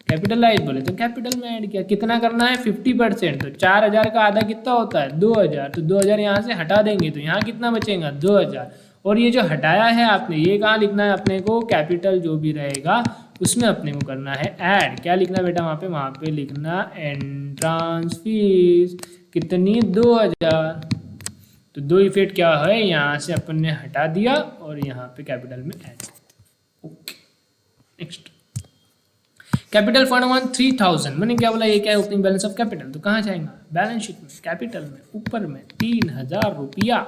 कैपिटलाइज बोले तो कैपिटल में ऐड किया, कितना करना है 50%, तो 4,000 का आधा कितना होता है 2,000, तो 2,000 यहाँ से हटा देंगे तो यहाँ कितना बचेगा 2,000, और ये जो हटाया है आपने ये कहाँ लिखना है अपने को, कैपिटल जो भी रहेगा उसमें अपने को करना है ऐड। क्या लिखना बेटा वहाँ पे लिखना एंट्रांस फीस कितनी 2,000, तो दो इफेक्ट क्या है, यहाँ से अपन ने हटा दिया और यहाँ पे कैपिटल में add. Okay, next capital fund 3,000, मैंने क्या बोला, ये क्या है ओपनिंग बैलेंस ऑफ कैपिटल, तो कहाँ जाएगा बैलेंस शीट में, कैपिटल में ऊपर में 3,000 रुपया।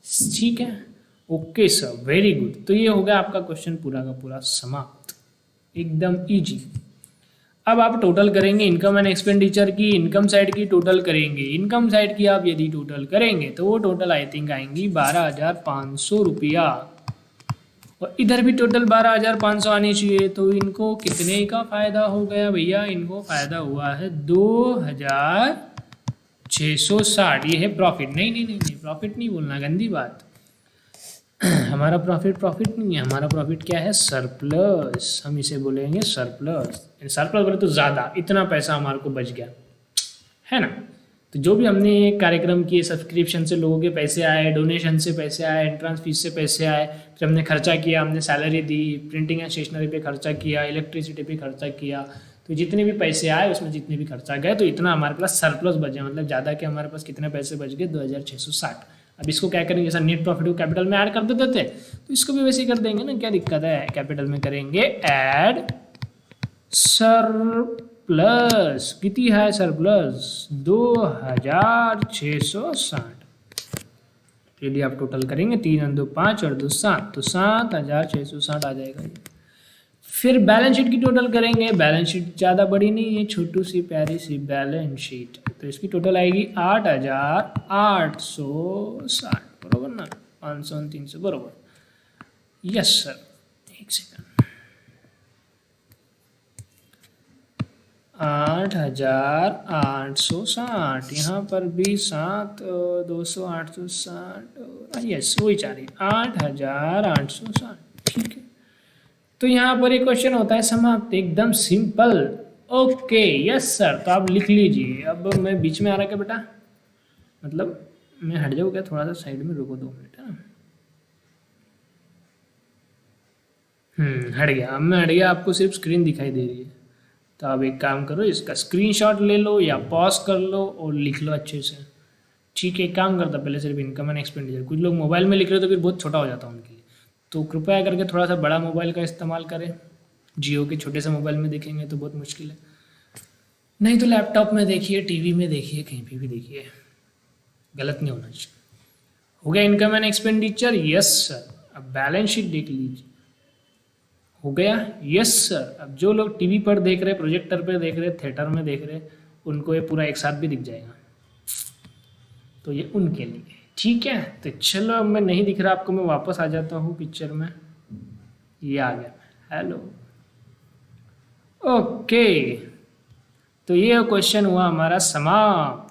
ठीक है, ओके सर, वेरी गुड। तो ये हो गया आपका क्वेश्चन पूरा का पूरा समाप्त, एकदम इजी। अब आप टोटल करेंगे इनकम एंड एक्सपेंडिचर की, इनकम साइड की टोटल करेंगे, इनकम साइड की आप यदि टोटल करेंगे तो वो टोटल आई थिंक आएंगी 12,500 रुपया, और इधर भी टोटल 12,500 आनी चाहिए। तो इनको कितने का फायदा हो गया भैया, इनको फायदा हुआ है 2,660, ये है प्रॉफिट। नहीं नहीं नहीं नहीं, प्रॉफिट नहीं बोलना, गंदी बात। हमारा प्रॉफिट नहीं है, हमारा प्रॉफिट क्या है, सरप्लस, हम इसे बोलेंगे सरप्लस। सरप्लस बोले तो ज़्यादा, इतना पैसा हमारे को बच गया है ना। तो जो भी हमने कार्यक्रम किए, सब्सक्रिप्शन से लोगों के पैसे आए, डोनेशन से पैसे आए, एंट्रांस फीस से पैसे आए, फिर हमने खर्चा किया, हमने सैलरी दी, प्रिंटिंग एंड स्टेशनरी पे खर्चा किया, इलेक्ट्रिसिटी पे खर्चा किया, तो जितने भी पैसे आए उसमें जितने भी खर्चा गए, तो इतना हमारे पास सरप्लस बचे, मतलब ज़्यादा के हमारे पास कितने पैसे बच गए 2,660। अब इसको क्या करेंगे, जैसा नेट प्रॉफिट को कैपिटल में ऐड कर देते थे, तो इसको भी वैसे ही कर देंगे ना, क्या दिक्कत है, कैपिटल में करेंगे ऐड सरप्लस। कितनी है सरप्लस 2,660। यदि आप टोटल करेंगे 3 2 5 और 2 7, तो 7,660 आ जाएगा। फिर बैलेंस शीट की टोटल करेंगे, बैलेंस शीट ज़्यादा बड़ी नहीं है, छोटू सी प्यारी सी बैलेंस शीट, तो इसकी टोटल आएगी 8,860, बरोबर ना, 500 और 300 बरोबर। यस सर, एक सेकंड, 8,860, यहाँ पर भी 7 200 860, यस वही चाह रही 8,860, ठीक है। तो यहाँ पर एक क्वेश्चन होता है समाप्त, एकदम सिंपल। ओके यस सर, तो आप लिख लीजिए। अब मैं बीच में आ रहा क्या बेटा, मतलब मैं हट जाऊँ क्या, थोड़ा सा साइड में रुको 2 मिनट, है ना। हट गया, अब मैं हट गया, आपको सिर्फ स्क्रीन दिखाई दे रही है। तो आप एक काम करो, इसका स्क्रीनशॉट ले लो या पॉज कर लो और लिख लो अच्छे से, ठीक है। काम करता पहले सिर्फ इनकम एंड एक्सपेंडिचर, कुछ लोग मोबाइल में लिख रहे हो तो फिर बहुत छोटा हो जाता है उनके लिए, तो कृपया करके थोड़ा सा बड़ा मोबाइल का इस्तेमाल करें। जियो के छोटे से मोबाइल में देखेंगे तो बहुत मुश्किल है, नहीं तो लैपटॉप में देखिए, टीवी में देखिए, कहीं पे भी देखिए, गलत नहीं होना चाहिए। हो गया income and expenditure, yes sir. अब बैलेंस शीट देख लीजिए, हो गया, यस सर। अब जो लोग टीवी पर देख रहे, प्रोजेक्टर पर देख रहे, थिएटर में देख रहे, उनको ये पूरा एक साथ भी दिख जाएगा, तो ये उनके लिए, ठीक है। तो चलो, अब मैं नहीं दिख रहा आपको, मैं वापस आ जाता हूँ पिक्चर में। ये आ गया, हेलो, ओके। तो ये क्वेश्चन हुआ हमारा समाप्त।